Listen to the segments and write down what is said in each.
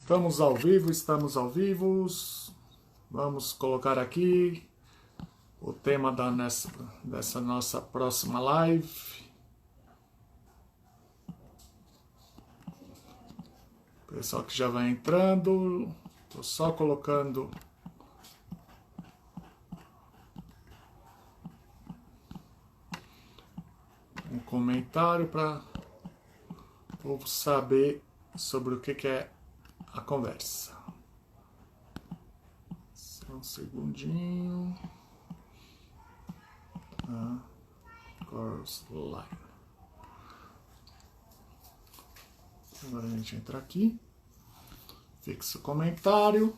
Estamos ao vivo, estamos ao vivo. Vamos colocar aqui o tema dessa nossa próxima live. Pessoal que já vai entrando, estou só colocando um comentário para o povo saber sobre o que é a conversa. Só um segundinho. Chorus Line. Agora a gente entra aqui. Fixa o comentário.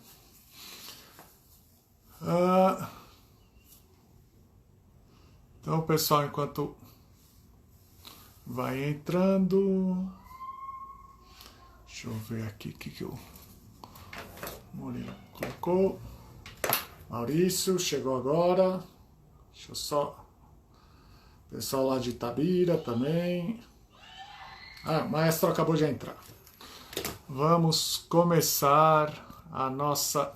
Então, pessoal, enquanto vai entrando, deixa eu ver aqui o que o Murilo colocou. Maurício chegou agora. Deixa eu só. Pessoal lá de Itabira também. Maestro acabou de entrar. Vamos começar a nossa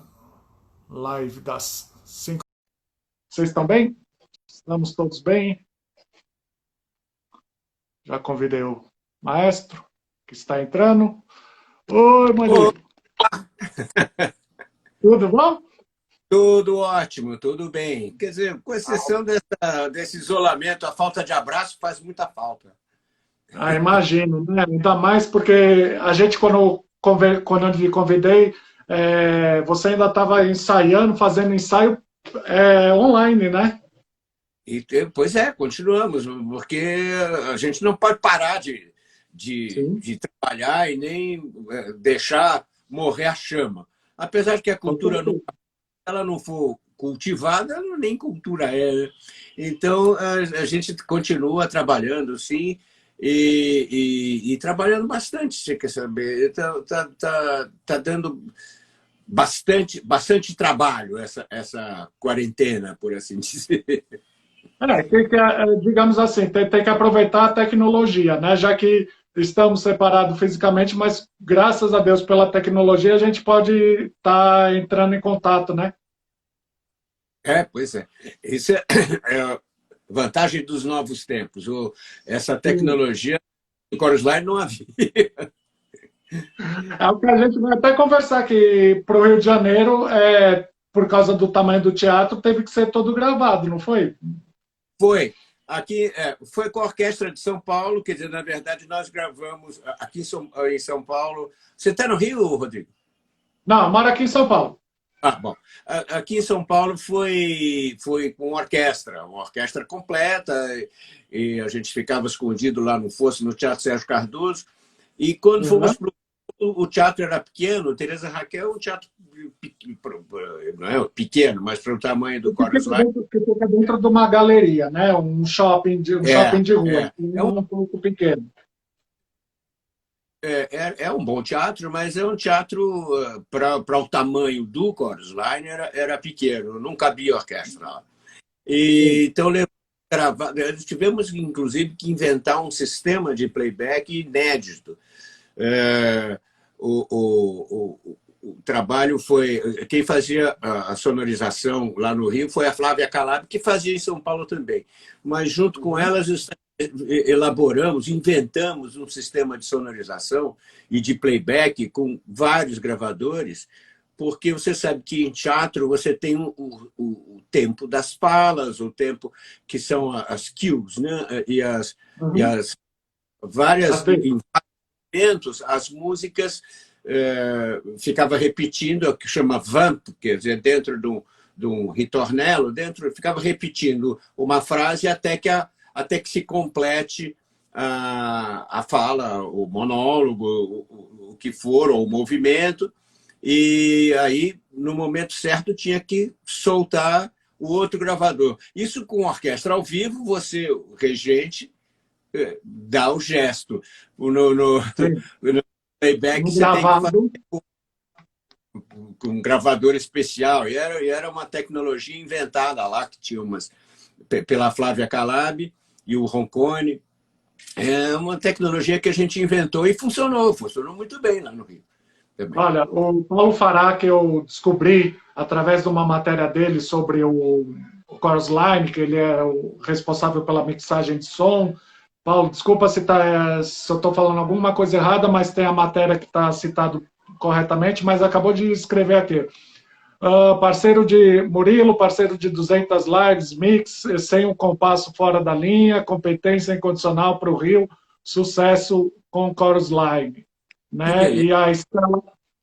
live das 5. Vocês estão bem? Estamos todos bem? Já convidei o maestro que está entrando. Oi, Murilo. Tudo bom? Tudo ótimo, tudo bem. Quer dizer, com exceção desse isolamento, a falta de abraço faz muita falta. Imagino, né? Ainda mais porque a gente, quando eu lhe convidei, você ainda estava ensaiando, fazendo ensaio online, né? Pois é, continuamos, porque a gente não pode parar de trabalhar e nem deixar morrer a chama. Apesar de que a cultura ela não for cultivada, nem cultura é. Né? Então, a gente continua trabalhando, sim, e trabalhando bastante, você quer saber. Tá dando bastante trabalho essa quarentena, por assim dizer. Digamos assim, tem que aproveitar a tecnologia, né? Já que estamos separados fisicamente, mas graças a Deus pela tecnologia a gente pode estar entrando em contato, né? Pois é. Isso é a vantagem dos novos tempos. Essa tecnologia no Chorus Line não havia. É o que a gente vai até conversar que para o Rio de Janeiro, por causa do tamanho do teatro, teve que ser todo gravado, não foi? Foi. Aqui foi com a Orquestra de São Paulo, quer dizer, na verdade, nós gravamos aqui em São Paulo. Você está no Rio, Rodrigo? Não, eu moro aqui em São Paulo. Bom. Aqui em São Paulo foi com uma orquestra completa, e a gente ficava escondido lá no fosso, no Teatro Sérgio Cardoso. E quando fomos para o teatro era pequeno, Teresa Raquel é um teatro não é pequeno, mas para o tamanho do Chorus Line. Que fica dentro de uma galeria, né? Um shopping de rua. É um pouco pequeno. É um bom teatro, mas é um teatro, para o tamanho do Chorus Line, era pequeno, não cabia orquestra lá. Então, tivemos, inclusive, que inventar um sistema de playback inédito. O trabalho foi... Quem fazia a sonorização lá no Rio foi a Flávia Calab, que fazia em São Paulo também. Mas, junto com elas, inventamos um sistema de sonorização e de playback com vários gravadores, porque você sabe que em teatro você tem o tempo das falas, o tempo que são as cues, né? e as várias momentos, as músicas ficava repetindo o que chama vamp, quer dizer, dentro de um ritornello, ficava repetindo uma frase até que se complete a fala, o monólogo, o que for, ou o movimento, e aí, no momento certo, tinha que soltar o outro gravador. Isso com orquestra ao vivo, você, o regente, dá o gesto. No playback, você tem que fazer com um gravador especial. E era uma tecnologia inventada lá, que tinha pela Flávia Calab e o Roncone. É uma tecnologia que a gente inventou e funcionou muito bem lá no Rio. também. Olha, o Paulo Fará, que eu descobri através de uma matéria dele sobre o Chorus Line, que ele é o responsável pela mixagem de som. Paulo, desculpa se eu estou falando alguma coisa errada, mas tem a matéria que está citado corretamente, mas acabou de escrever aqui. Parceiro de Murilo, parceiro de 200 lives, mix, sem um compasso fora da linha, competência incondicional para o Rio, sucesso com o Chorus Line. Que Né? beleza. E a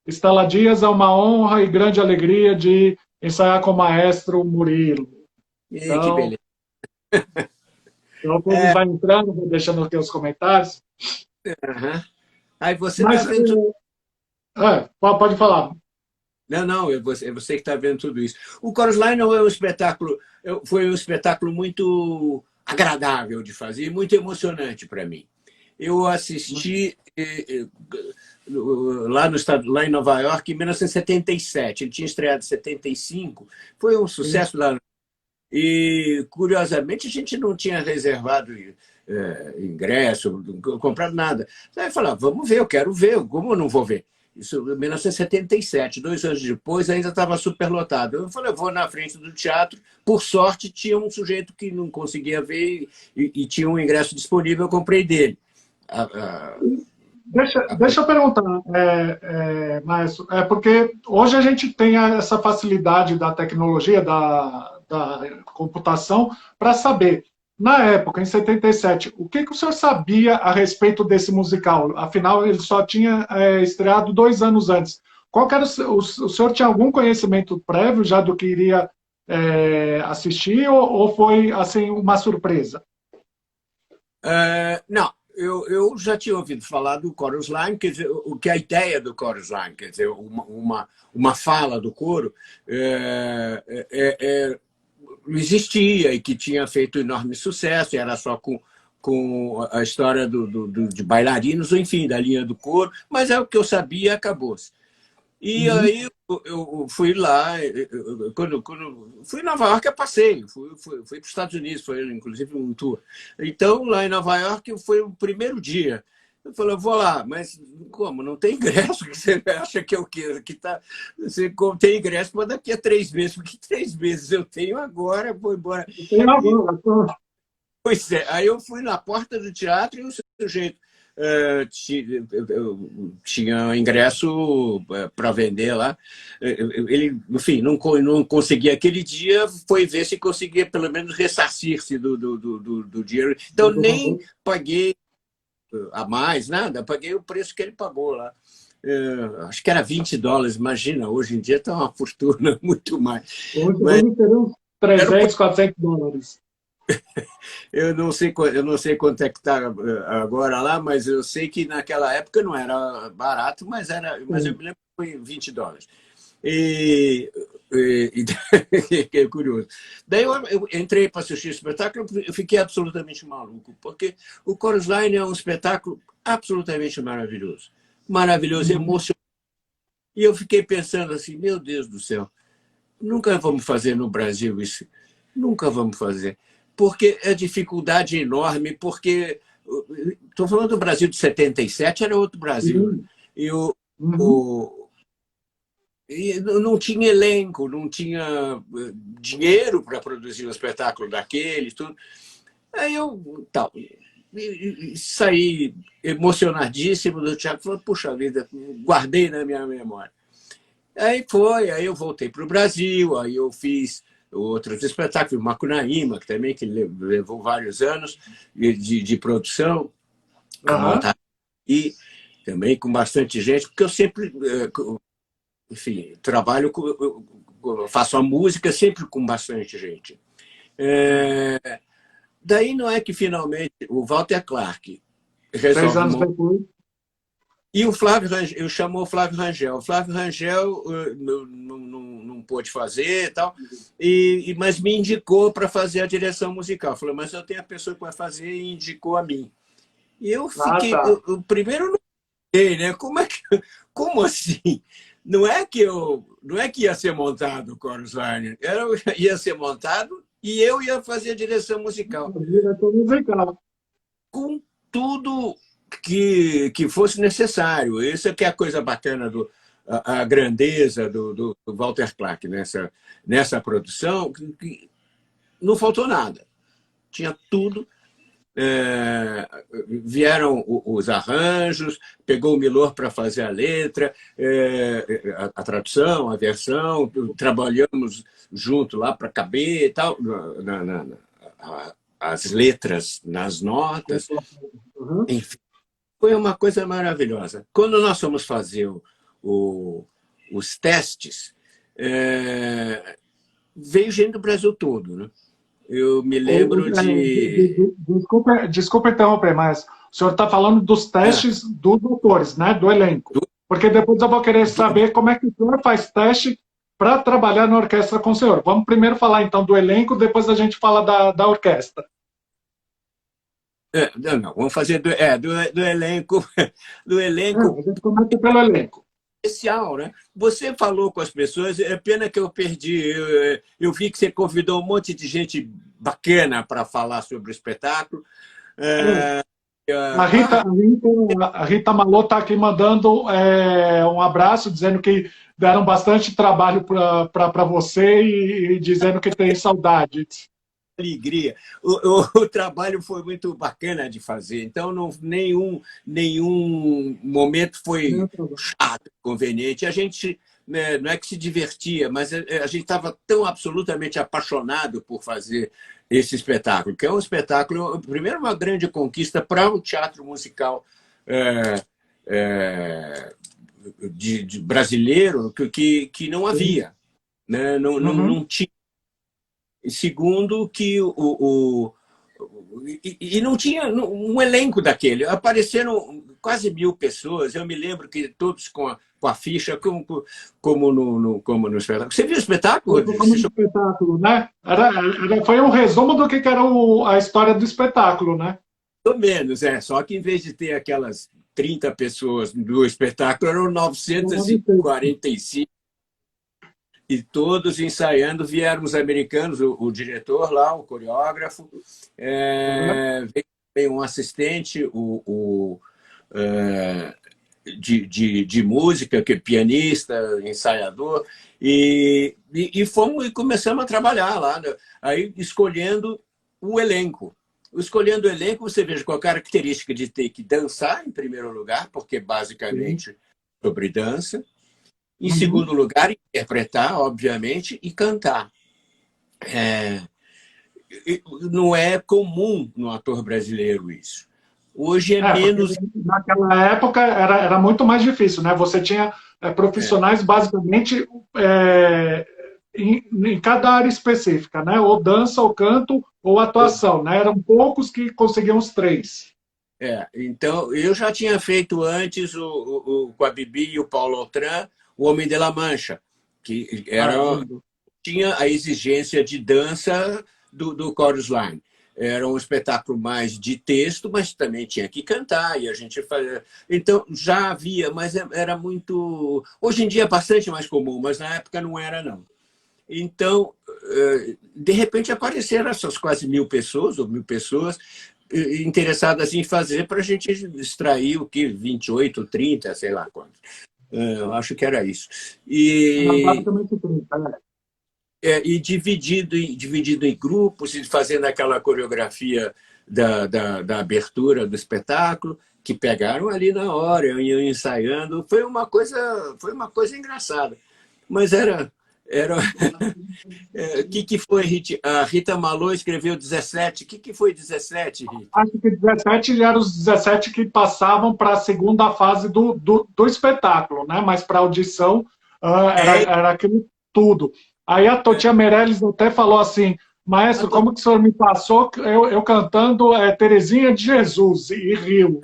Estela Dias, é uma honra e grande alegria de ensaiar com o maestro Murilo. E que Então, beleza. o povo vai entrando, vou deixando aqui os comentários. Uhum. Aí você está Mas, vendo tudo. pode falar. Não, não, é você que está vendo tudo isso. O Chorus Line não é um espetáculo, foi um espetáculo muito agradável de fazer, muito emocionante para mim. Eu assisti lá no estado, lá em Nova York, em 1977. Ele tinha estreado em 75, foi um sucesso lá. E, curiosamente, a gente não tinha reservado ingresso, comprado nada. Aí eu falei, vamos ver, eu quero ver, como eu não vou ver? Isso em 1977, 2 anos depois, ainda estava superlotado. Eu falei, eu vou na frente do teatro. Por sorte, tinha um sujeito que não conseguia ver e tinha um ingresso disponível, eu comprei dele. A- a- Deixa eu perguntar, Maestro, porque hoje a gente tem essa facilidade da tecnologia, da computação, para saber, na época, em 77, o que o senhor sabia a respeito desse musical? Afinal, ele só tinha estreado 2 anos antes. Qual que era o senhor tinha algum conhecimento prévio já do que iria assistir, ou foi assim uma surpresa? Não, eu já tinha ouvido falar do Chorus Line, quer dizer, o que é a ideia do Chorus Line, quer dizer, uma fala do coro existia e que tinha feito enorme sucesso, e era só com a história de bailarinos, enfim, da linha do coro, mas é o que eu sabia e acabou-se. E Uhum. aí eu fui lá, quando fui em Nova York, eu passei, fui para os Estados Unidos, foi inclusive um tour. Então, lá em Nova York, foi o primeiro dia. Eu falei, eu vou lá, mas como? Não tem ingresso? Que você acha que é o quê? Que tá, você tem ingresso para daqui a 3 meses, porque 3 meses eu tenho agora, vou embora. Tem E, razão, pois é, aí eu fui na porta do teatro e o sujeito tinha ingresso para vender lá. Ele, enfim, não conseguia aquele dia, foi ver se conseguia pelo menos ressarcir-se do dinheiro. Então, nem paguei a mais, nada, paguei o preço que ele pagou lá. Acho que era US$ 20, imagina, hoje em dia está uma fortuna muito mais. Mas Hoje teria uns era 300, US$ 400. eu não sei quanto é que está agora lá, mas eu sei que naquela época não era barato, mas eu Sim. me lembro que foi US$ 20. E, é curioso. Daí eu entrei para assistir o espetáculo, eu fiquei absolutamente maluco, porque o Chorus Line é um espetáculo absolutamente maravilhoso. Maravilhoso, Uhum. emocionante. E eu fiquei pensando assim, meu Deus do céu, nunca vamos fazer no Brasil isso. Nunca vamos fazer. Porque é dificuldade enorme, porque estou falando do Brasil de 77, era outro Brasil. Sim. E, Uhum. o, e não tinha elenco, não tinha dinheiro para produzir um espetáculo daquele, tudo. Aí eu tal, saí emocionadíssimo do teatro, falei, puxa vida, guardei na minha memória. Aí eu voltei para o Brasil, aí eu fiz outros espetáculos, Macunaíma, que também que levou vários anos de produção, a Aham. montar e também com bastante gente, porque eu sempre, enfim, trabalho faço a música sempre com bastante gente. Daí não é que finalmente o Walter Clark 6 anos resolve. depois. E o Flávio Rangel, eu chamo o Flávio Rangel. O Flávio Rangel não pôde fazer e tal, mas me indicou para fazer a direção musical. Falou, mas eu tenho a pessoa que vai fazer e indicou a mim. E eu Ah, fiquei, tá. primeiro não sei, né? Como assim? Não é que ia ser montado o Chorus Line, ia ser montado e eu ia fazer a direção musical Diretor musical. com tudo que fosse necessário. Isso é que é a coisa bacana a grandeza do Walter Clark nessa produção, que não faltou nada. Tinha tudo. Vieram os arranjos, pegou o Milor para fazer a letra, a tradução, a versão, trabalhamos junto lá para caber e tal, as letras nas notas. Uhum. Enfim, foi uma coisa maravilhosa. Quando nós fomos fazer os testes, veio gente do Brasil todo, né? Eu me lembro de... Desculpa interromper, mas o senhor está falando dos testes dos doutores, né, do elenco. Porque depois eu vou querer saber como é que o senhor faz teste para trabalhar na orquestra com o senhor. Vamos primeiro falar, então, do elenco, depois a gente fala da orquestra. Não, vamos fazer do elenco. Do elenco. A gente começa pelo elenco. Especial, né? Você falou com as pessoas, é pena que eu perdi. Eu vi que você convidou um monte de gente bacana para falar sobre o espetáculo. A Rita Malô está aqui mandando um abraço, dizendo que deram bastante trabalho para você e dizendo que tem saudade. Alegria. O trabalho foi muito bacana de fazer, então nenhum momento foi chato, inconveniente. A gente, né, não é que se divertia, mas a gente estava tão absolutamente apaixonado por fazer esse espetáculo, que é um espetáculo, primeiro, uma grande conquista para o teatro musical de brasileiro, que não havia, né? Não tinha. Segundo, que não tinha um elenco daquele. Apareceram quase 1.000 pessoas. Eu me lembro que todos com a ficha, como no espetáculo. Você viu o espetáculo? Como no espetáculo, né? Foi um resumo do que era a história do espetáculo, né? Pelo menos, só que em vez de ter aquelas 30 pessoas do espetáculo, eram 945. E todos ensaiando, vieram os americanos, o diretor lá, o coreógrafo, veio um assistente de música, que é pianista, ensaiador, e fomos e começamos a trabalhar lá, né? Aí escolhendo o elenco. Escolhendo o elenco, você veja com a característica de ter que dançar, em primeiro lugar, porque basicamente sobre dança. Em segundo lugar, interpretar, obviamente, e cantar. Não é comum no ator brasileiro isso. Hoje é menos... Naquela época era muito mais difícil, né? Você tinha profissionais basicamente em cada área específica, né? Ou dança, ou canto, ou atuação, né? Eram poucos que conseguiam os três. Então, eu já tinha feito antes com a Bibi e o Paulo Autran, O Homem de la Mancha, que tinha a exigência de dança do Chorus Line. Era um espetáculo mais de texto, mas também tinha que cantar, e a gente fazia... Então, já havia, mas era muito... Hoje em dia é bastante mais comum, mas na época não era, não. Então, de repente, apareceram essas quase 1.000 pessoas, ou 1.000 pessoas, interessadas em fazer, para a gente extrair o que? 28, 30, sei lá quanto. Eu acho que era isso. Basicamente 30, né? E dividido em grupos, e fazendo aquela coreografia da abertura do espetáculo, que pegaram ali na hora, iam ensaiando. Foi uma coisa engraçada. Mas era... O que foi, Rita? A Rita Malô escreveu 17. O que foi 17, Rita? Acho que 17 eram os 17 que passavam para a segunda fase do espetáculo, né? Mas para audição era aquilo tudo. Aí a Totia Meirelles até falou assim: maestro, como que o senhor me passou eu cantando Terezinha de Jesus, e riu.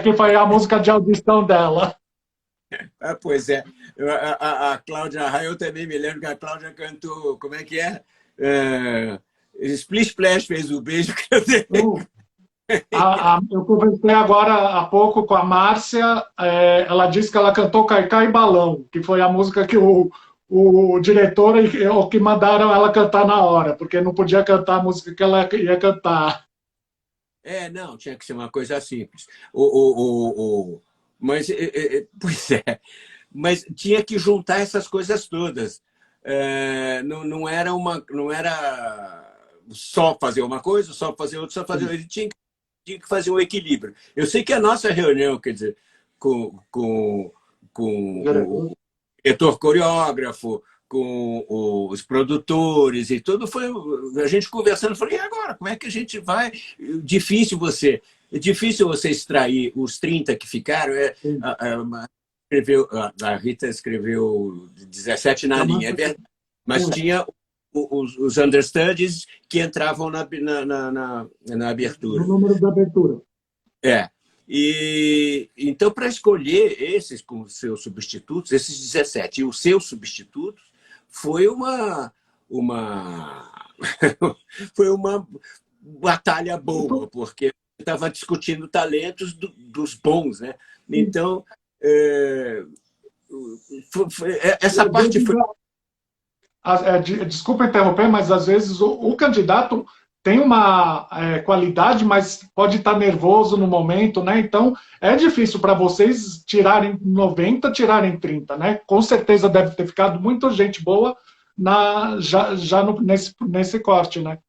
Que foi a música de audição dela. Pois é. A Cláudia Raia, eu também me lembro que a Cláudia cantou, como é que é? Splish Splash fez o beijo que eu dei. Eu conversei agora há pouco com a Márcia, ela disse que ela cantou Caicai e Balão, que foi a música que o diretor ou que mandaram ela cantar na hora, porque não podia cantar a música que ela ia cantar. Não, tinha que ser uma coisa simples. Mas, pois é, Mas tinha que juntar essas coisas todas. Não era só fazer uma coisa, só fazer outra, só fazer outra. Ele tinha que fazer um equilíbrio. Eu sei que a nossa reunião, quer dizer, com o diretor coreógrafo, com os produtores e tudo, foi a gente conversando, falei, e agora, como é que a gente vai? É difícil você extrair os 30 que ficaram. A Rita escreveu 17 na linha, é verdade, mas tinha os understudies que entravam na abertura. No número da abertura. Então, para escolher esses com seus substitutos, esses 17 e os seus substitutos, foi foi uma batalha boa, porque estava discutindo talentos dos bons, né? Então, essa parte foi... Desculpa interromper, mas às vezes o candidato tem uma qualidade, mas pode estar nervoso no momento, né? Então, é difícil para vocês tirarem 90, tirarem 30, né? Com certeza deve ter ficado muita gente boa nesse corte, né?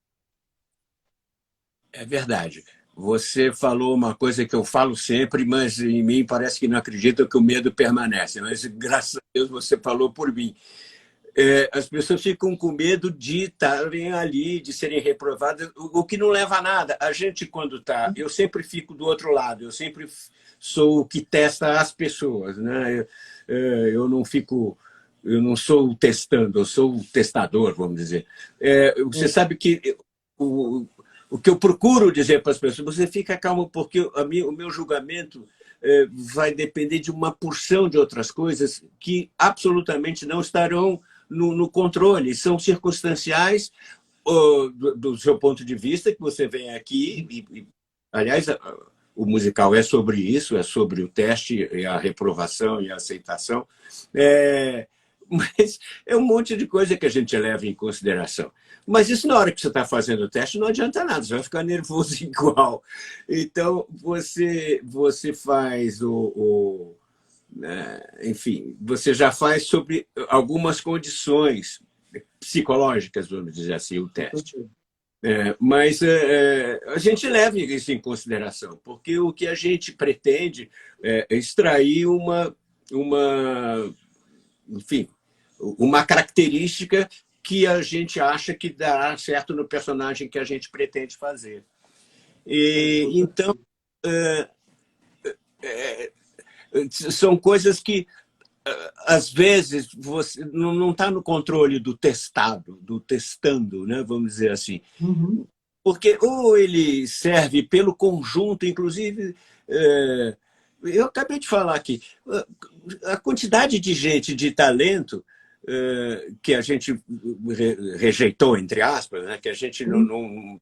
É verdade. Você falou uma coisa que eu falo sempre, mas em mim parece que não acredita, que o medo permanece. Mas, graças a Deus, você falou por mim. As pessoas ficam com medo de estarem ali, de serem reprovadas, o que não leva a nada. A gente, quando está... Eu sempre fico do outro lado, eu sempre sou o que testa as pessoas, né? Eu não sou o testando, eu sou o testador, vamos dizer. Você sabe que o que eu procuro dizer para as pessoas, você fica calmo, porque o meu julgamento vai depender de uma porção de outras coisas que absolutamente não estarão no controle, são circunstanciais do seu ponto de vista, que você vem aqui, aliás, o musical é sobre isso, é sobre o teste, e a reprovação e a aceitação, mas é um monte de coisa que a gente leva em consideração. Mas isso, na hora que você está fazendo o teste, não adianta nada, você vai ficar nervoso igual. Então, você faz enfim, você já faz sobre algumas condições psicológicas, vamos dizer assim, o teste. Mas a gente leva isso em consideração, porque o que a gente pretende é extrair enfim, uma característica que a gente acha que dará certo no personagem que a gente pretende fazer. Então, são coisas que, às vezes, você não está no controle do testando, né? Vamos dizer assim. Uhum. Porque ou ele serve pelo conjunto, inclusive... eu acabei de falar aqui, a quantidade de gente, de talento, que a gente rejeitou, entre aspas, né? Que a gente não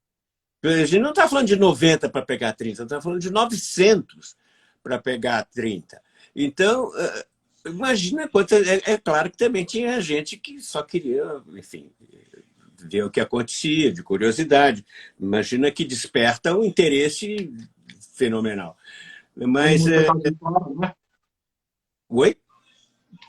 está falando de 90 para pegar 30, está falando de 900 para pegar 30. Então, imagina quanto... É claro que também tinha gente que só queria, enfim, ver o que acontecia, de curiosidade. Imagina que desperta um interesse fenomenal. Mas... Oi?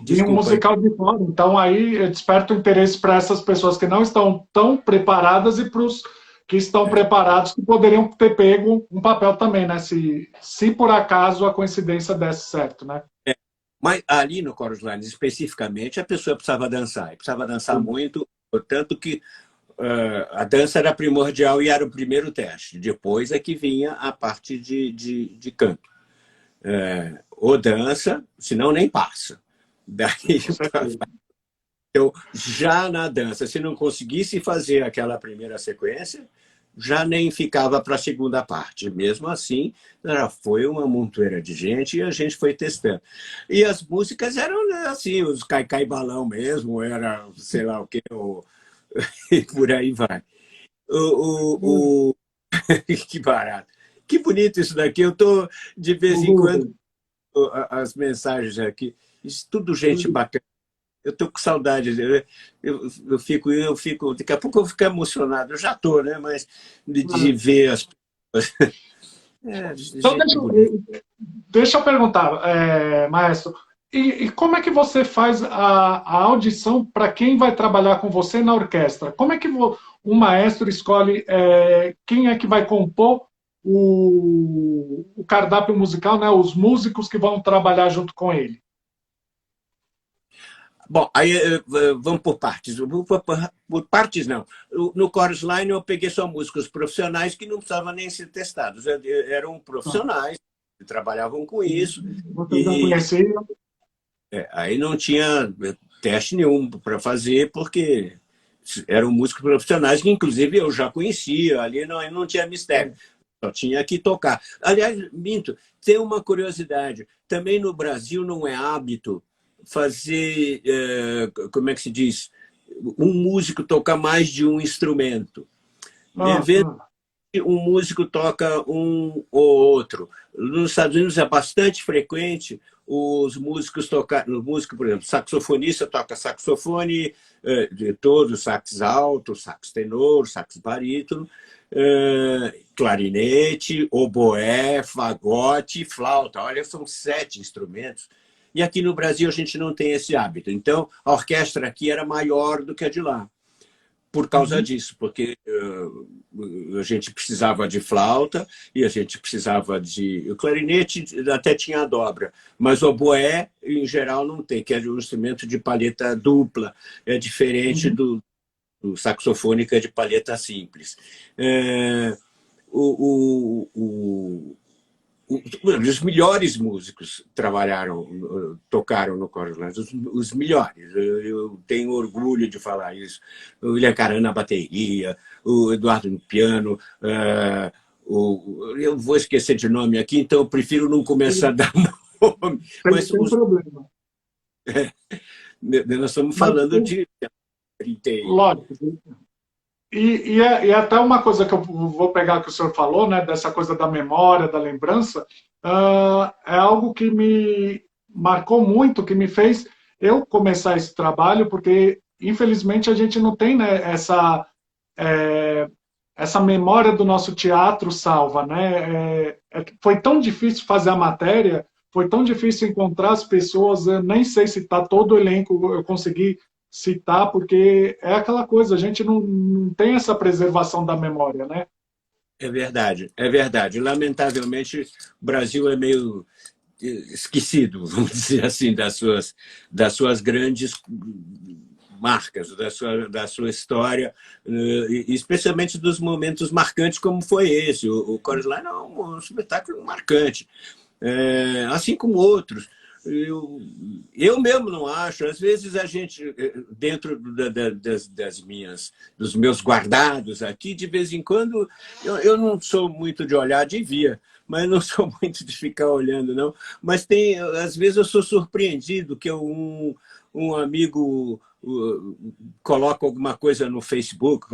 E um musical de fora. Então, aí desperta o interesse para essas pessoas que não estão tão preparadas e para os que estão preparados, que poderiam ter pego um papel também, né? Se por acaso a coincidência desse certo, né? Mas ali no Chorus Lines, especificamente, a pessoa precisava dançar. E precisava dançar muito, tanto que a dança era primordial e era o primeiro teste. Depois é que vinha a parte de canto. Ou dança, senão nem passa. Daí, então, já na dança, se não conseguisse fazer aquela primeira sequência, já nem ficava para a segunda parte. Mesmo assim, foi uma montoeira de gente e a gente foi testando. E as músicas eram assim, os cai-cai balão mesmo, era sei lá o quê, e por aí vai. Que barato. Que bonito isso daqui. Eu estou, de vez em quando, as mensagens aqui, isso tudo gente bacana. Eu estou com saudade. Eu fico. Daqui a pouco eu vou ficar emocionado. Eu já estou, né? Mas de ver as pessoas. Então, deixa eu perguntar, maestro. E como é que você faz a audição para quem vai trabalhar com você na orquestra? Como é que o maestro escolhe quem é que vai compor o cardápio musical, né? Os músicos que vão trabalhar junto com ele? Bom, aí vamos por partes. Por partes, não. No Chorus Line eu peguei só músicos profissionais que não precisavam nem ser testados. Eram profissionais que trabalhavam com isso. Você já E conhecia? aí não tinha teste nenhum para fazer, porque eram músicos profissionais que, inclusive, eu já conhecia. Ali não tinha mistério. Só tinha que tocar. Aliás, minto, tem uma curiosidade. Também no Brasil não é hábito fazer, como é que se diz, um músico tocar mais de um instrumento. Ah, Um músico toca um ou outro. Nos Estados Unidos é bastante frequente os músicos tocar, o músico, por exemplo, saxofonista toca saxofone de todo, sax alto, sax tenor, sax barítono, clarinete, oboé, fagote, flauta. Olha, são 7 instrumentos. E aqui no Brasil a gente não tem esse hábito. Então, a orquestra aqui era maior do que a de lá por causa disso, porque a gente precisava de flauta e a gente precisava de... O clarinete até tinha a dobra, mas o oboé, em geral, não tem, que é um instrumento de palheta dupla, é diferente do saxofone, que é de palheta simples. Os melhores músicos tocaram no Chorus Line, os melhores. Eu tenho orgulho de falar isso. O William Caran na bateria, o Eduardo no piano, eu vou esquecer de nome aqui, então eu prefiro não começar a dar nome. Mas tem problema. Nós estamos Mas, falando de 30. lógico. E até uma coisa que eu vou pegar que o senhor falou, né, dessa coisa da memória, da lembrança, é algo que me marcou muito, que me fez eu começar esse trabalho, porque infelizmente a gente não tem, né, essa memória do nosso teatro salva, né? Foi tão difícil fazer a matéria, foi tão difícil encontrar as pessoas, eu nem sei citar todo o elenco, eu consegui citar, porque é aquela coisa, a gente não tem essa preservação da memória, né? É verdade, é verdade. Lamentavelmente, o Brasil é meio esquecido, vamos dizer assim, das suas grandes marcas, da sua história, especialmente dos momentos marcantes como foi esse. O Chorus Line é um espetáculo marcante, assim como outros. Eu mesmo não acho. Às vezes a gente, dentro dos meus guardados aqui, de vez em quando, eu não sou muito de olhar, devia, mas não sou muito de ficar olhando, não. Mas às vezes eu sou surpreendido que um amigo coloca alguma coisa no Facebook,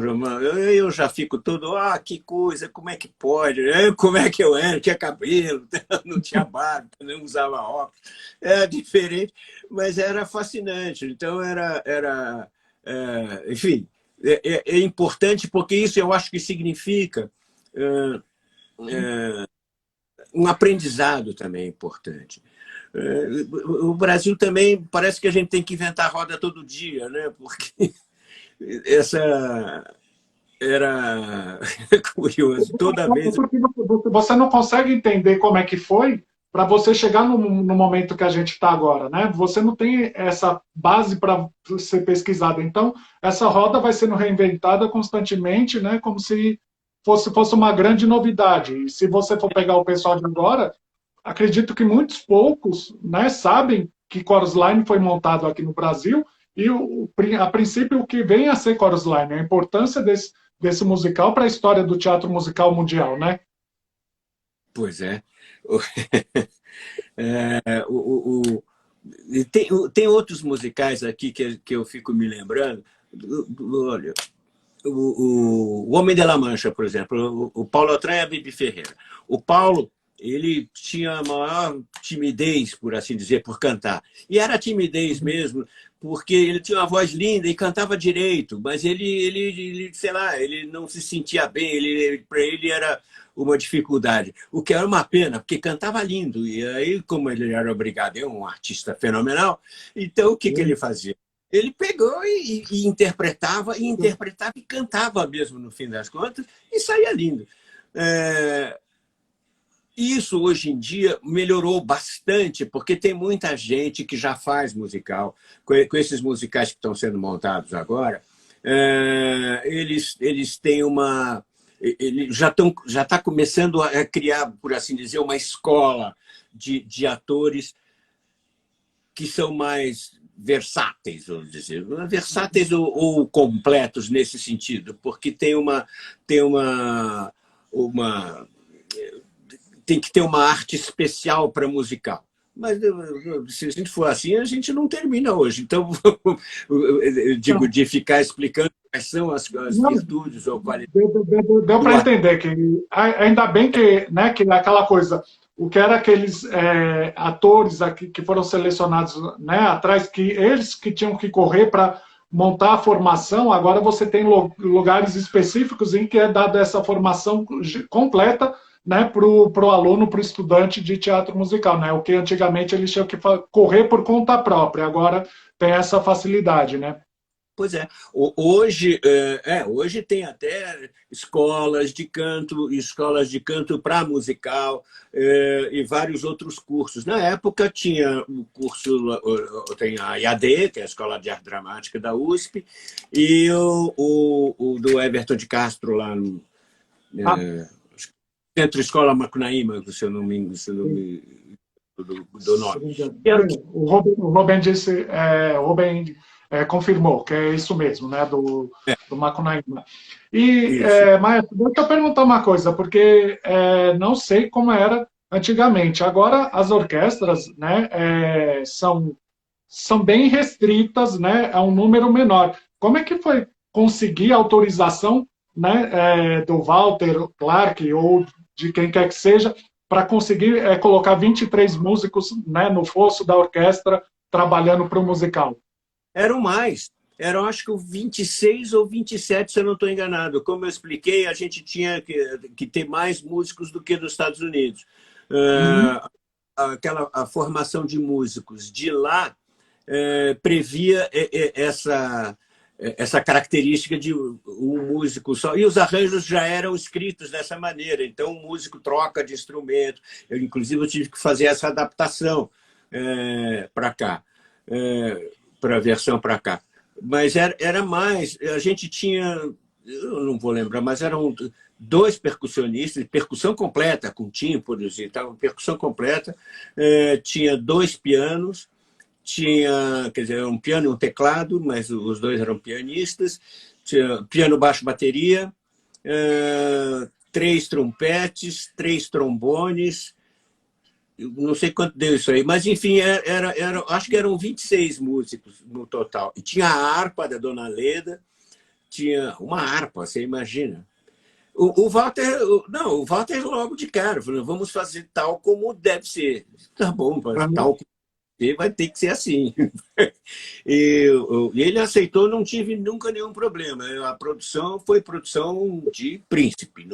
eu já fico todo, que coisa, como é que pode? Como é que eu era? Tinha cabelo, não tinha barba, não usava óculos. Era diferente, mas era fascinante. Então, enfim, é importante porque isso eu acho que significa um aprendizado também importante. O Brasil também parece que a gente tem que inventar a roda todo dia, né? Porque essa era curioso. Toda vez. Porque você não consegue entender como é que foi para você chegar no momento que a gente está agora, né? Você não tem essa base para ser pesquisada. Então, essa roda vai sendo reinventada constantemente, né? Como se fosse uma grande novidade. E se você for pegar o pessoal de agora, acredito que muitos poucos, né, sabem que Chorus Line foi montado aqui no Brasil e, a princípio, o que vem a ser Chorus Line, a importância desse musical para a história do teatro musical mundial, né? Pois é. Tem outros musicais aqui que eu fico me lembrando. Olha, o Homem de la Mancha, por exemplo, o Paulo Autran e a Bibi Ferreira. O Paulo, ele tinha a maior timidez, por assim dizer, por cantar. E era timidez mesmo, porque ele tinha uma voz linda e cantava direito, mas sei lá, ele não se sentia bem, para ele era uma dificuldade, o que era uma pena, porque cantava lindo, e aí, como ele era obrigado, é um artista fenomenal, então o que ele fazia? Ele pegou e interpretava, e cantava mesmo, no fim das contas, e saía lindo. Isso, hoje em dia, melhorou bastante, porque tem muita gente que já faz musical. Com esses musicais que estão sendo montados agora, eles têm uma... Ele já está começando a criar, por assim dizer, uma escola de atores que são mais versáteis, vamos dizer. Versáteis ou completos nesse sentido, porque tem que ter uma arte especial para musical. Mas se a gente for assim, a gente não termina hoje. Então, eu digo, de ficar explicando quais são as virtudes ou qualidades. Deu para entender que ainda bem que, né, que aquela coisa, o que era aqueles atores aqui que foram selecionados, né, atrás, que eles que tinham que correr para montar a formação, agora você tem lugares específicos em que é dada essa formação completa, né, para o aluno, para o estudante de teatro musical, né? O que antigamente eles tinham que correr por conta própria, agora tem essa facilidade, né? Pois é. Hoje tem até escolas de canto para musical e vários outros cursos. Na época tinha o curso, tem a IAD, que é a Escola de Arte Dramática da USP, e o do Everton de Castro lá no Centro Escola Macunaíma, se eu não me do nome. O Rubem disse, o Rubem confirmou que é isso mesmo, né, do Macunaíma. Mas deixa eu perguntar uma coisa, porque não sei como era antigamente. Agora as orquestras, né, são bem restritas, né, a um número menor. Como é que foi conseguir autorização, né, do Walter Clark ou de quem quer que seja, para conseguir colocar 23 músicos, né, no fosso da orquestra, trabalhando para o musical? Eram mais. Eram, acho que 26 ou 27, se eu não estou enganado. Como eu expliquei, a gente tinha que ter mais músicos do que nos Estados Unidos. A formação de músicos de lá previa essa característica de um músico só. E os arranjos já eram escritos dessa maneira. Então, o músico troca de instrumento. Inclusive, eu tive que fazer essa adaptação para cá, para a versão para cá. Mas era mais. A gente tinha, eu não vou lembrar, mas eram 2 percussionistas, percussão completa, com tímpanos e tal, percussão completa. Tinha 2 pianos, quer dizer, um piano e um teclado, mas os 2 eram pianistas, tinha piano, baixo, bateria, 3 trompetes, 3 trombones, não sei quanto deu isso aí, mas enfim, acho que eram 26 músicos no total. E tinha a harpa da Dona Leda, tinha uma harpa, você imagina. O Walter logo de cara falou, vamos fazer tal como deve ser. Tá bom, tal como vai ter que ser assim. E ele aceitou, não tive nunca nenhum problema. A produção foi produção de príncipe,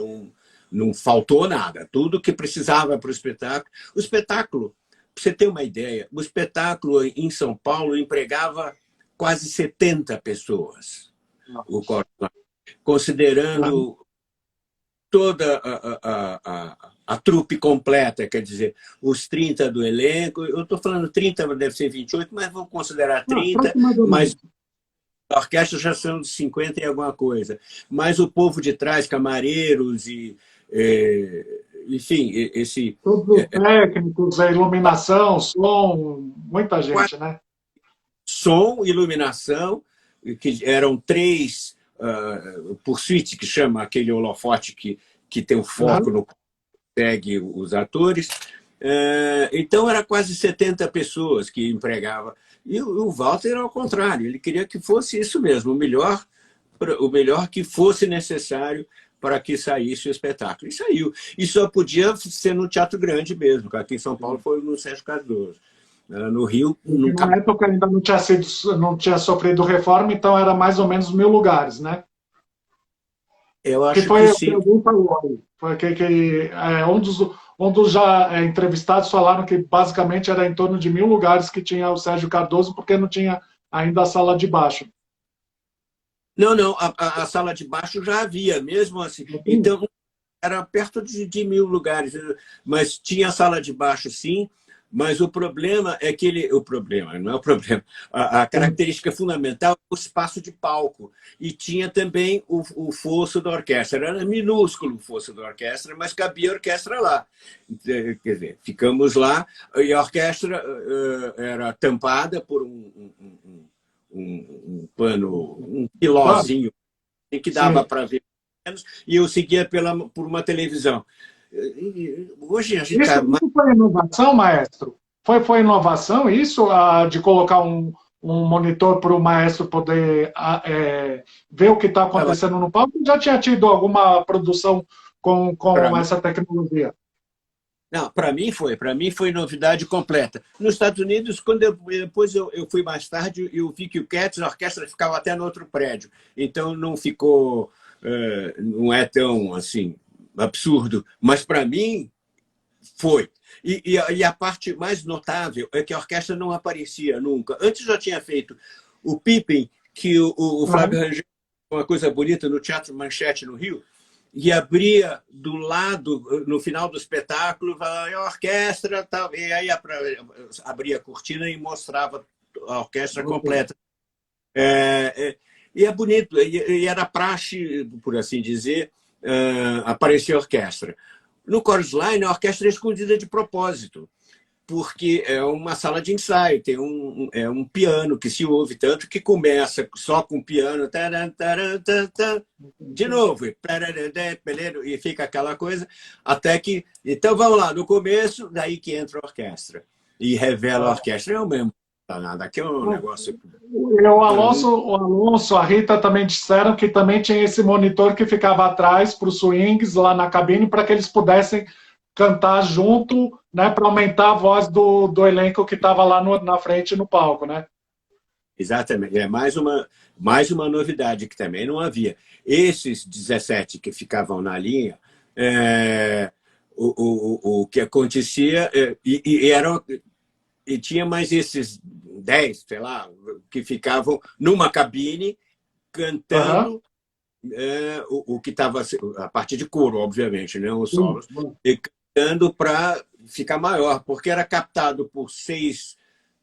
não faltou nada. Tudo que precisava para o espetáculo. O espetáculo, para você ter uma ideia, o espetáculo em São Paulo empregava quase 70 pessoas. O considerando toda a trupe completa, quer dizer, os 30 do elenco. Eu estou falando 30, mas deve ser 28, mas vamos considerar 30, mas a orquestra já são de 50 e alguma coisa. Mas o povo de trás, camareiros e... enfim, todos os técnicos, a iluminação, som, muita gente, né? Som, iluminação, que eram 3 por suíte, que chama aquele holofote que tem o foco no segue os atores. Então, era quase 70 pessoas que empregava. E o Walter era ao contrário, ele queria que fosse isso mesmo, o melhor que fosse necessário para que saísse o espetáculo. E saiu. E só podia ser no Teatro Grande mesmo, que aqui em São Paulo foi no Sérgio Cardoso. No Rio, Porque nunca. na época ainda não tinha sofrido reforma, então era mais ou menos 1.000 lugares, né? Eu Que acho que foi o que sim. alguém falou aí. Foi um dos já entrevistados falaram que basicamente era em torno de 1.000 lugares que tinha o Sérgio Cardoso, porque não tinha ainda a sala de baixo. Não, não, a sala de baixo já havia, mesmo assim. Enfim, Então, era perto de 1.000 lugares, mas tinha sala de baixo, sim. Mas o problema é que o problema, não é o problema, a característica fundamental é o espaço de palco. E tinha também o fosso da orquestra. Era minúsculo o fosso da orquestra, mas cabia a orquestra lá. Quer dizer, ficamos lá e a orquestra era tampada por um pano, um pilózinho que dava sim. para ver, e eu seguia por uma televisão. Hoje a gente está mais. Isso foi inovação, maestro? Foi inovação isso, de colocar um monitor para o maestro poder ver o que está acontecendo no palco? Já tinha tido alguma produção Para com mim, essa tecnologia? não, para mim foi novidade completa. Nos Estados Unidos, depois eu fui mais tarde, eu vi que o Cats, a orquestra ficava até no outro prédio, então não ficou, não é tão assim absurdo, mas para mim foi. E a parte mais notável é que a orquestra não aparecia nunca. Antes já tinha feito o Pippin, que o Flávio Uhum. Rangel, uma coisa bonita, no Teatro Manchete, no Rio, e abria do lado, no final do espetáculo, a orquestra, tal, e aí abria a cortina e mostrava a orquestra completa. E é bonito, e era praxe, por assim dizer, aparecer a orquestra. No Chorus Line, a orquestra é escondida de propósito, porque é uma sala de ensaio, tem um piano que se ouve tanto que começa só com piano, taran, taran, tan, tan, de novo, e fica aquela coisa, até que. Então vamos lá, no começo, daí que entra a orquestra e revela a orquestra. É o mesmo, nada, aqui é um negócio. O Alonso, a Rita também disseram que também tinha esse monitor que ficava atrás para os swings lá na cabine para que eles pudessem cantar junto, né, para aumentar a voz do elenco que estava lá na frente no palco, né? Exatamente. É mais uma novidade que também não havia. Esses 17 que ficavam na linha, o que acontecia, e tinha mais esses 10, sei lá, que ficavam numa cabine Aham. cantando o que estava, a parte de coro, obviamente, né, os Sim. solos, e cantando para ficar maior, porque era captado por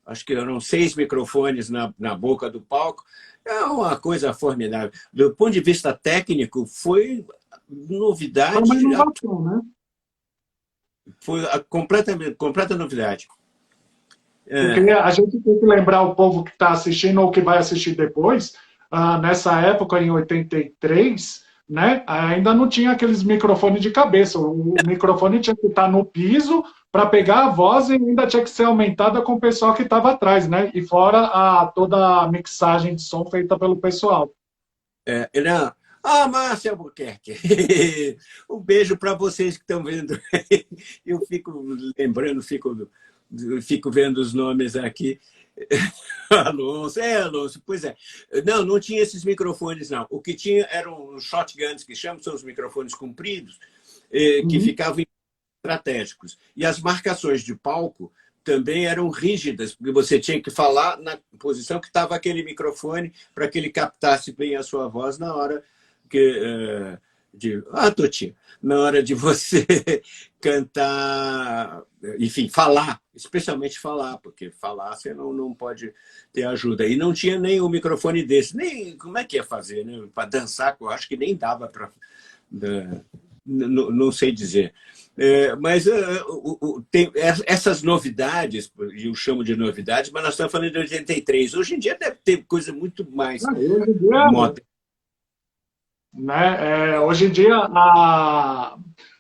acho que eram 6 microfones na boca do palco. É uma coisa formidável. Do ponto de vista técnico, foi Foi uma novidade, inovação, né? foi completa novidade. Porque É, a gente tem que lembrar o povo que está assistindo ou que vai assistir depois, nessa época, em 83, né, ainda não tinha aqueles microfones de cabeça. O microfone tinha que estar no piso para pegar a voz e ainda tinha que ser aumentada com o pessoal que estava atrás, né? E fora toda a mixagem de som feita pelo pessoal. não. Márcia Albuquerque, um beijo para vocês que estão vendo. Eu fico lembrando, fico vendo os nomes aqui. Alonso, pois é. Não tinha esses microfones, não. O que tinha eram os shotguns, que chamam, são os microfones compridos, que Uhum. ficavam estratégicos. E as marcações de palco também eram rígidas, porque você tinha que falar na posição que estava aquele microfone para que ele captasse bem a sua voz na hora Totinho, na hora de você cantar, enfim, falar, especialmente falar, porque falar você não pode ter ajuda. E não tinha nem um microfone desse, nem como é que ia fazer, né? Para dançar, eu acho que nem dava para. Não sei dizer. Mas tem essas novidades, e eu chamo de novidades, mas nós estamos falando de 83. Hoje em dia deve ter coisa muito mais Hoje em dia, moderna. né? Hoje em dia,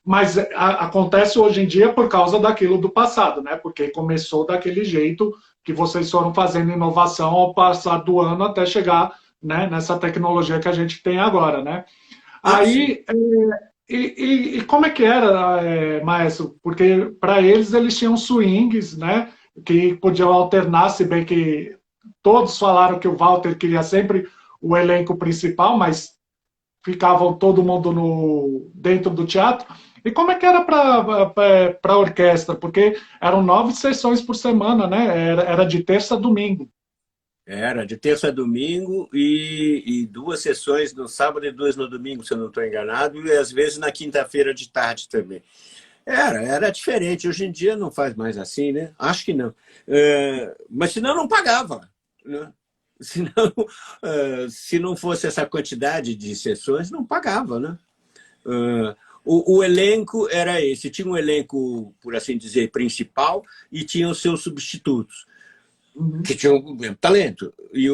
mas acontece hoje em dia por causa daquilo do passado, né? Porque começou daquele jeito que vocês foram fazendo inovação ao passar do ano até chegar, né, nessa tecnologia que a gente tem agora, né? Sim. Aí, e como é que era, maestro? Porque para eles tinham swings, né? que podiam alternar, se bem que todos falaram que o Walter queria sempre o elenco principal, mas ficavam todo mundo dentro do teatro. E como é que era para a orquestra? Porque eram 9 sessões por semana, né? Era de terça a domingo. Era de terça a domingo e 2 sessões no sábado e 2 no domingo, se eu não estou enganado, e às vezes na quinta-feira de tarde também. Era diferente. Hoje em dia não faz mais assim, né? Acho que não. Mas senão não pagava, né? Senão, se não fosse essa quantidade de sessões, não pagava, né? O elenco era esse. Tinha um elenco, por assim dizer, principal e tinha os seus substitutos, que tinham o mesmo talento. E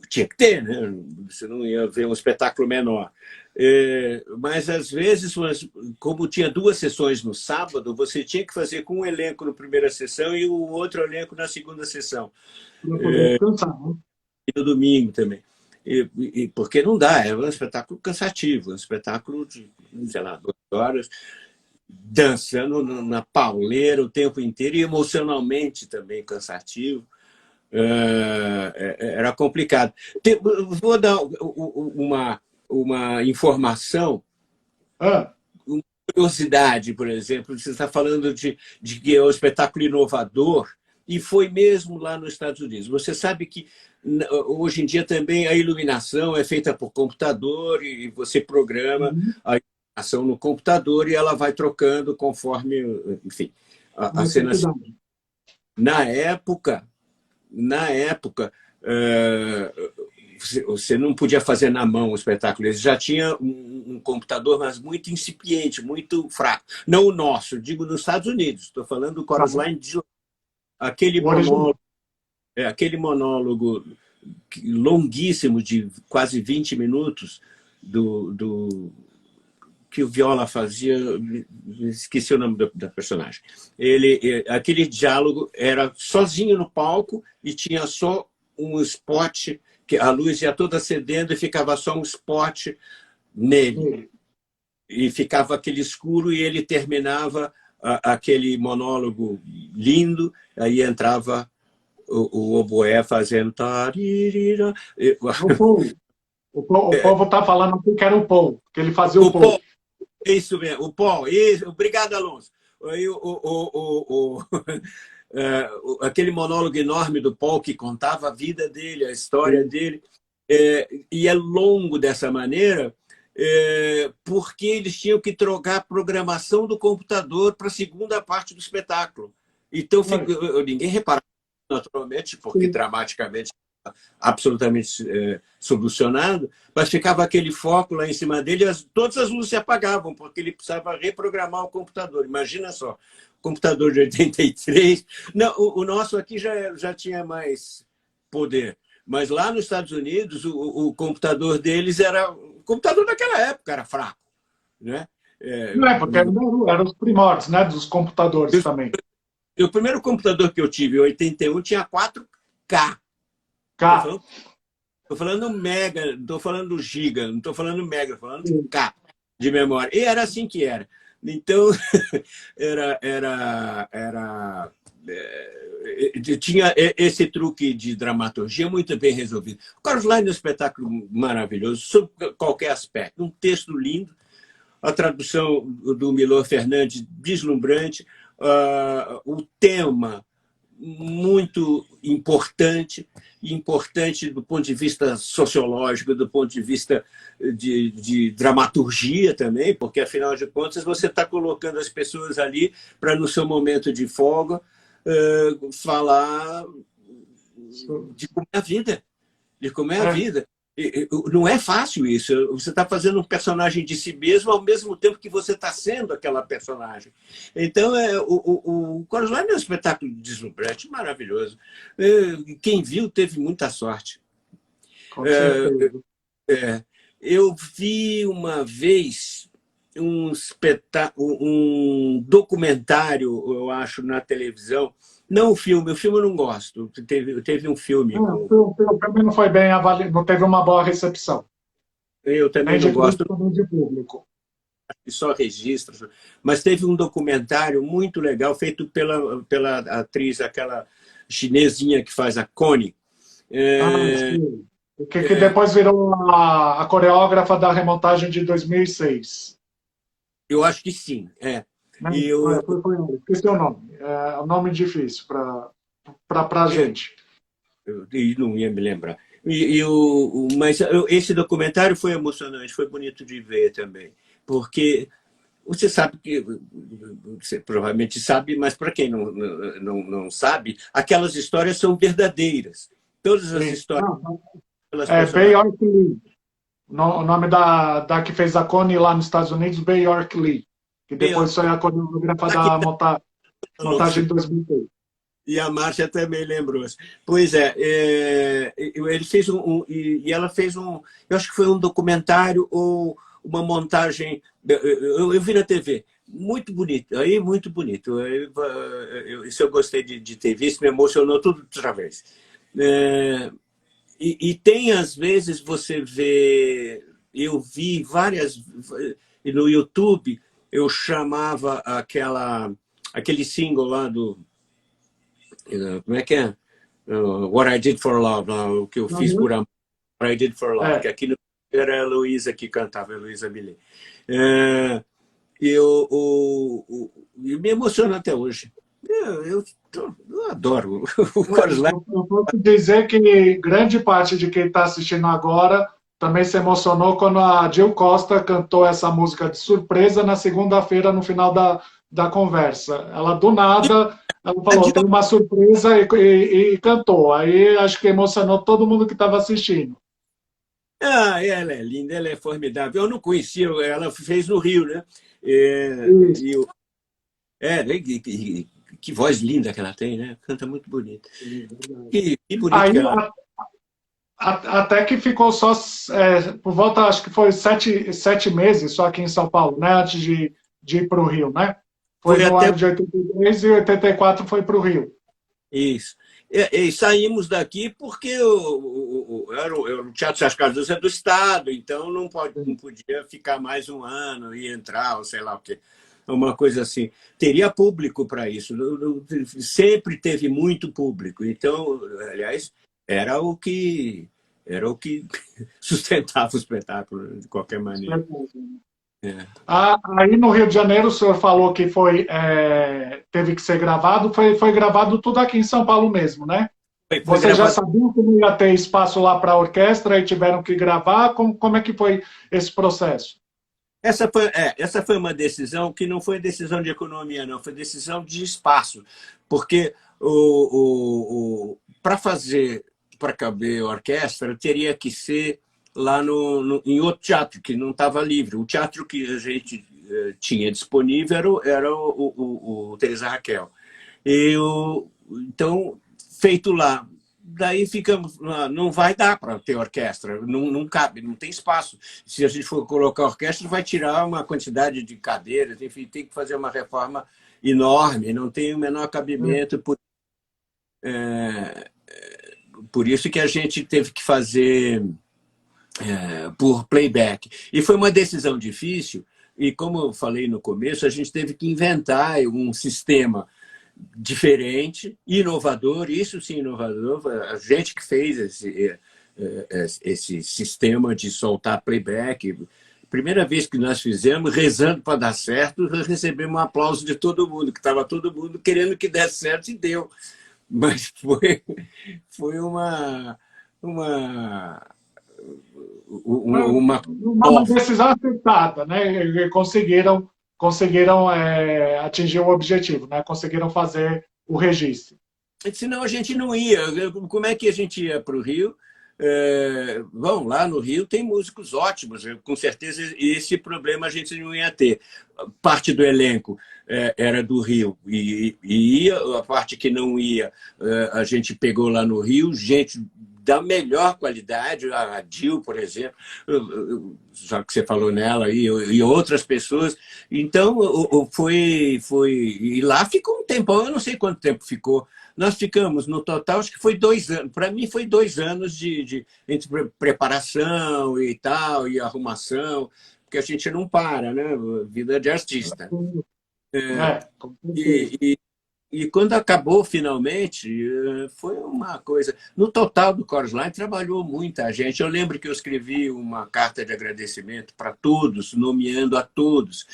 tinha que ter, né? Você não ia ver um espetáculo menor. Mas, às vezes, como tinha 2 sessões no sábado, você tinha que fazer com um elenco na primeira sessão e o outro elenco na segunda sessão. Para poder descansar, né? E no domingo também. Porque não dá, é um espetáculo cansativo, um espetáculo de, sei lá, 2 horas, dançando na pauleira o tempo inteiro e emocionalmente também cansativo. Era complicado. Vou dar uma informação, uma curiosidade, por exemplo. Você está falando de que é um espetáculo inovador, e foi mesmo lá nos Estados Unidos. Você sabe que hoje em dia também a iluminação é feita por computador e você programa a iluminação no computador e ela vai trocando conforme, enfim, a cena. Na época, você não podia fazer na mão o espetáculo. Eles já tinha um computador, mas muito incipiente, muito fraco. Não o nosso, digo nos Estados Unidos. Estou falando do Chorus Line de aquele monólogo longuíssimo de quase 20 minutos que o Viola fazia, esqueci o nome da personagem. Aquele diálogo era sozinho no palco e tinha só um spot, que a luz ia toda acendendo e ficava só um spot nele. E ficava aquele escuro e ele terminava aquele monólogo lindo, aí entrava o oboé fazendo... O povo está falando que era o Paul, que ele fazia o Paul. Isso mesmo, o Paul. Isso, obrigado, Alonso. Aí, aquele monólogo enorme do Paul que contava a vida dele, a história dele, e é longo dessa maneira, porque eles tinham que trocar a programação do computador para a segunda parte do espetáculo. Então, ninguém reparava, naturalmente, porque dramaticamente absolutamente solucionado, mas ficava aquele foco lá em cima dele e todas as luzes se apagavam, porque ele precisava reprogramar o computador. Imagina só, computador de 83. Não, o nosso aqui já tinha mais poder, mas lá nos Estados Unidos o computador deles era... O computador daquela época era fraco, né? Porque eram os primórdios, né, dos computadores também. O primeiro computador que eu tive, em 81, tinha 4K. Estou falando mega, não estou falando giga, não estou falando mega, estou falando K de memória. E era assim que era. Então, tinha esse truque de dramaturgia muito bem resolvido. O Chorus Line é um espetáculo maravilhoso, sob qualquer aspecto. Um texto lindo, a tradução do Milor Fernandes deslumbrante, o tema muito importante do ponto de vista sociológico, do ponto de vista de dramaturgia também, porque, afinal de contas, você está colocando as pessoas ali para, no seu momento de folga, falar de como é a vida. De como é a vida. Não é fácil isso. Você está fazendo um personagem de si mesmo ao mesmo tempo que você está sendo aquela personagem. Então, o Chorus Line é um espetáculo deslumbrante, maravilhoso. Quem viu teve muita sorte. Com certeza. Eu vi uma vez um documentário, eu acho, na televisão. Não o filme eu não gosto. Teve um filme. O filme não foi bem avaliado, não teve uma boa recepção. Eu também não gosto. Nem de público. que só registros, mas teve um documentário muito legal feito pela atriz, aquela chinesinha que faz a Connie. Ah, sim. Que depois virou a coreógrafa da remontagem de 2006. Eu acho que sim, é. Né? E eu, Esqueci o nome. É um nome difícil para a gente. eu não ia me lembrar. Mas esse documentário foi emocionante, foi bonito de ver também, porque você sabe que, você provavelmente sabe, mas para quem não sabe, aquelas histórias são verdadeiras. Todas as Sim. histórias pelas É personagens. Bjork Lee. O nome da que fez a Connie lá nos Estados Unidos, Bjork Lee. Que depois foi a coreógrafa Aqui da não montagem de 2006. e a Márcia também lembrou. Pois ele fez e ela fez eu acho que foi um documentário ou uma montagem, eu vi na TV, muito bonito, aí muito bonito. Isso eu gostei de ter visto, me emocionou tudo outra vez. E tem, às vezes, você vê, eu vi várias, e no YouTube eu chamava aquele single lá do, como é que é? What I Did for Love, o que eu fiz por Uhum. amor, What I Did for Love, É. que aqui no era a Heloísa que cantava, a Heloísa Millet. E me emociona até hoje. Eu adoro o Coros Light. Eu posso dizer que grande parte de quem está assistindo agora também se emocionou quando a Jill Costa cantou essa música de surpresa na segunda-feira, no final da conversa. Ela, do nada, ela falou, tem uma surpresa e cantou. Aí acho que emocionou todo mundo que estava assistindo. Ela é linda, ela é formidável. Eu não conhecia, ela fez no Rio, né? Isso. Que voz linda que ela tem, né? Canta muito bonito. Que bonito Aí, que ela. até que ficou só por volta, acho que foi 7 meses só aqui em São Paulo, né? Antes de ir para o Rio, né? Foi Foi no até ano de 83 e 84 foi para o Rio. isso. E saímos daqui porque era o Teatro Sesc Cardoso é do Estado, então não podia ficar mais um ano e entrar, ou sei lá o quê. Uma coisa assim. Teria público para isso. Sempre teve muito público. Então, aliás, era o que sustentava o espetáculo, de qualquer maneira. Aí no Rio de Janeiro o senhor falou que teve que ser gravado, foi gravado tudo aqui em São Paulo mesmo, né? Foi Você já gravado. sabia que não ia ter espaço lá para a orquestra e tiveram que gravar? Como é que foi esse processo? Essa foi uma decisão que não foi decisão de economia, não, foi decisão de espaço. Porque para caber a orquestra, teria que ser lá em outro teatro, que não estava livre. O teatro que a gente tinha disponível era o Teresa Raquel. Então, feito lá. Daí ficamos, não vai dar para ter orquestra, não cabe, não tem espaço. Se a gente for colocar orquestra, vai tirar uma quantidade de cadeiras, enfim, tem que fazer uma reforma enorme, não tem o menor cabimento. Por isso que a gente teve que fazer por playback. E foi uma decisão difícil, e como eu falei no começo, a gente teve que inventar um sistema diferente, inovador, isso sim, inovador, a gente que fez esse sistema de soltar playback. Primeira vez que nós fizemos, rezando para dar certo, recebemos um aplauso de todo mundo, que estava todo mundo querendo que desse certo e deu. Mas foi uma decisão acertada, né? E conseguiram atingir o objetivo, né? Conseguiram fazer o registro. Senão a gente não ia. Como é que a gente ia para o Rio? Bom, lá no Rio tem músicos ótimos, com certeza esse problema a gente não ia ter. Parte do elenco era do Rio e ia, a parte que não ia, a gente pegou lá no Rio gente da melhor qualidade, a Jill, por exemplo, já que você falou nela, e outras pessoas. Então, e lá ficou um tempão, eu não sei quanto tempo ficou. Nós ficamos, no total, acho que foi 2 anos. Para mim, foi 2 anos entre preparação e tal, e arrumação, porque a gente não para, né? Vida de artista. Com certeza. E quando acabou finalmente, foi uma coisa. No total do Chorus Line trabalhou muita gente. Eu lembro que eu escrevi uma carta de agradecimento para todos, nomeando a todos.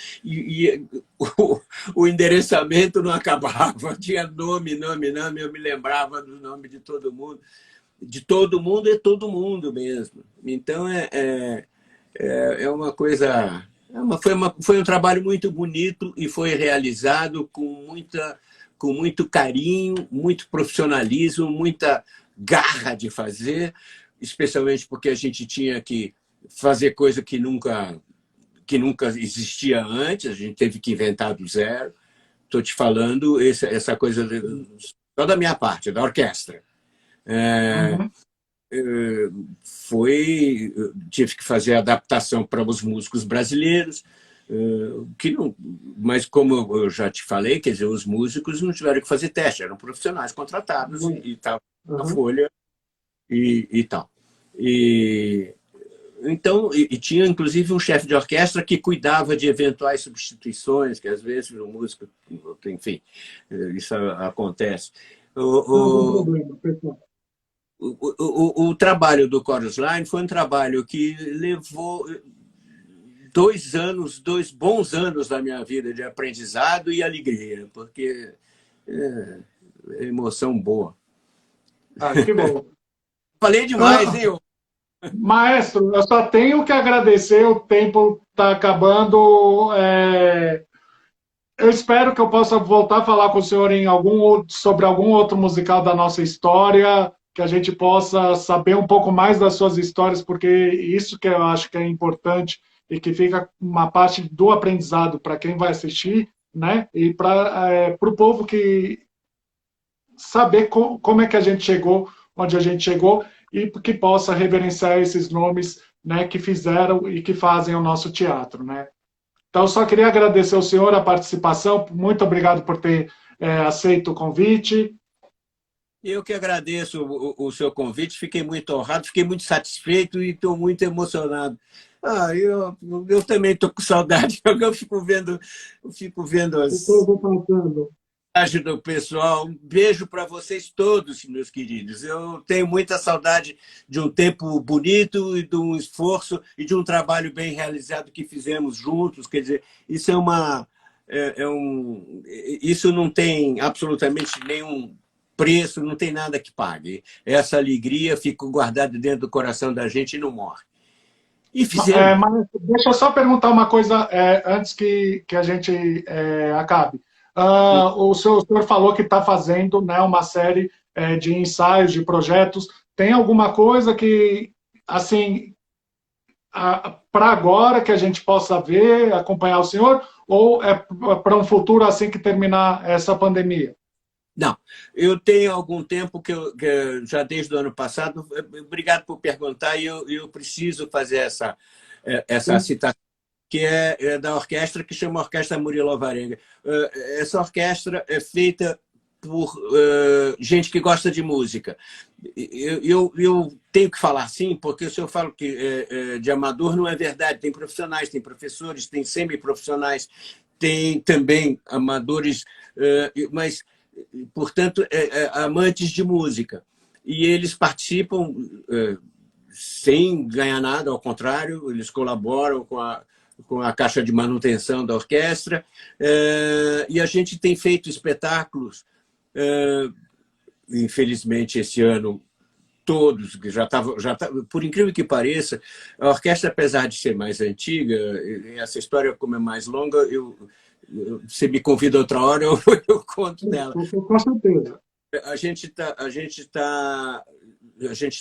O endereçamento não acabava. Tinha nome, nome, nome. Eu me lembrava do nome de todo mundo. De todo mundo é todo mundo mesmo. Então é uma coisa. Foi um trabalho muito bonito e foi realizado com muito carinho, muito profissionalismo, muita garra de fazer, especialmente porque a gente tinha que fazer coisa que nunca existia antes, a gente teve que inventar do zero. Estou te falando essa coisa só da minha parte, da orquestra. Uhum. Tive que fazer adaptação para os músicos brasileiros, que não, mas como eu já te falei, quer dizer, os músicos não tiveram que fazer teste, eram profissionais contratados e estavam na Uhum. folha e tal. Então, tinha inclusive um chefe de orquestra que cuidava de eventuais substituições, que às vezes o músico, enfim, isso acontece. Não, algum problema, pessoal. O trabalho do Chorus Line foi um trabalho que levou 2 anos, 2 bons anos da minha vida de aprendizado e alegria, porque é emoção boa. Ah, que bom. Falei demais, hein? Maestro, eu só tenho que agradecer, o tempo está acabando. Eu espero que eu possa voltar a falar com o senhor sobre algum outro musical da nossa história, que a gente possa saber um pouco mais das suas histórias, porque isso que eu acho que é importante e que fica uma parte do aprendizado para quem vai assistir, né? E para o povo que saber como é que a gente chegou onde a gente chegou e que possa reverenciar esses nomes, né, que fizeram e que fazem o nosso teatro, né? Então, só queria agradecer ao senhor a participação. Muito obrigado por ter aceito o convite. Eu que agradeço o seu convite, fiquei muito honrado, fiquei muito satisfeito e estou muito emocionado. Eu também estou com saudade, eu fico vendo Estou as passando. mensagens do pessoal. Um beijo para vocês todos, meus queridos. Eu tenho muita saudade de um tempo bonito e de um esforço e de um trabalho bem realizado que fizemos juntos. Quer dizer, isso isso não tem absolutamente nenhum preço, não tem nada que pague. Essa alegria fica guardada dentro do coração da gente e não morre. E fizemos. Mas deixa eu só perguntar uma coisa antes que a gente acabe. O senhor falou que está fazendo, né, uma série de ensaios, de projetos. Tem alguma coisa que, assim, para agora que a gente possa ver, acompanhar o senhor, ou é para um futuro assim que terminar essa pandemia? Não, eu tenho algum tempo já desde o ano passado, obrigado por perguntar, e eu preciso fazer essa Sim. citação, que é da orquestra, que chama Orquestra Murilo Alvarenga. Essa orquestra é feita por gente que gosta de música. Eu tenho que falar assim, porque se eu falo que de amador não é verdade, tem profissionais, tem professores, tem semiprofissionais, tem também amadores, mas portanto, amantes de música. E eles participam sem ganhar nada, ao contrário, eles colaboram com a caixa de manutenção da orquestra, e a gente tem feito espetáculos, infelizmente, esse ano, todos, por incrível que pareça, a orquestra, apesar de ser mais antiga, essa história, como é mais longa, você me convida outra hora, eu conto dela. Com certeza. A gente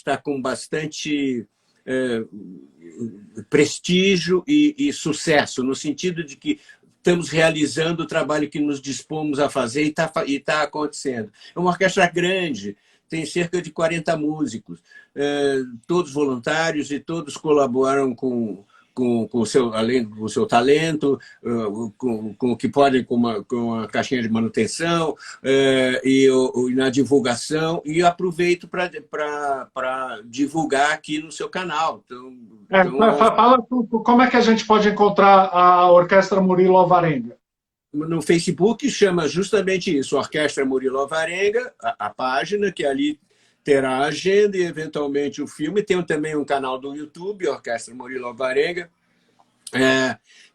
tá com bastante prestígio e sucesso, no sentido de que estamos realizando o trabalho que nos dispomos a fazer e está acontecendo. É uma orquestra grande, tem cerca de 40 músicos, todos voluntários e todos colaboram com com o seu, além do seu talento, com o que pode, com a caixinha de manutenção, e na divulgação, e aproveito para divulgar aqui no seu canal. Fala como é que a gente pode encontrar a Orquestra Murilo Alvarenga? No Facebook chama justamente isso, Orquestra Murilo Alvarenga, a página, que ali terá a agenda e, eventualmente, o filme. Tem também um canal do YouTube, Orquestra Murilo Alvarenga.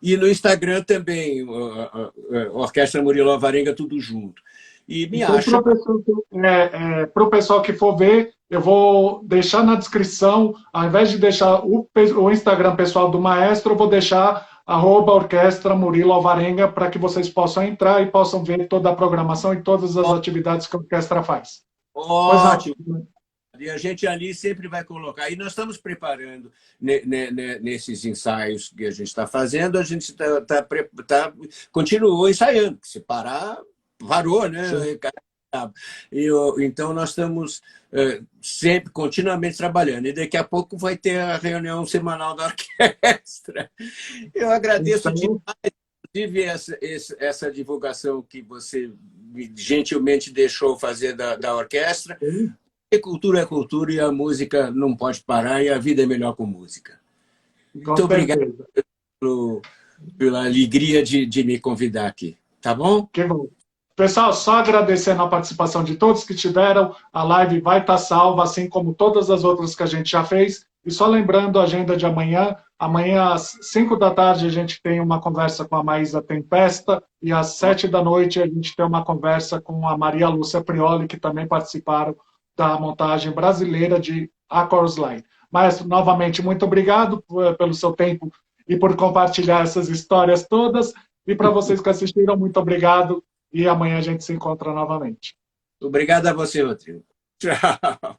E no Instagram também, Orquestra Murilo Alvarenga, tudo junto. E me então, acha... Para o pessoal que for ver, eu vou deixar na descrição, ao invés de deixar o Instagram pessoal do maestro, eu vou deixar @Orquestra Murilo Alvarenga, para que vocês possam entrar e possam ver toda a programação e todas as atividades que a orquestra faz. Ótimo. E a gente ali sempre vai colocar. E nós estamos preparando nesses ensaios que a gente está fazendo, a gente continuou ensaiando. Se parar, parou, né? Então, nós estamos sempre, continuamente trabalhando. E daqui a pouco vai ter a reunião semanal da orquestra. Eu agradeço demais, inclusive, essa divulgação que você gentilmente deixou fazer da orquestra. Porque cultura é cultura e a música não pode parar e a vida é melhor com música. Muito obrigado pela alegria de me convidar aqui. Tá bom? Que bom. Pessoal, só agradecendo a participação de todos que tiveram. A live vai estar salva, assim como todas as outras que a gente já fez. E só lembrando a agenda de amanhã. Amanhã, às 5 da tarde, a gente tem uma conversa com a Maísa Tempesta. E às 7 da noite, a gente tem uma conversa com a Maria Lúcia Prioli, que também participaram da montagem brasileira de A Chorus Line. Maestro, novamente, muito obrigado pelo seu tempo e por compartilhar essas histórias todas. E para vocês que assistiram, muito obrigado. E amanhã a gente se encontra novamente. Obrigado a você, Rodrigo. Tchau.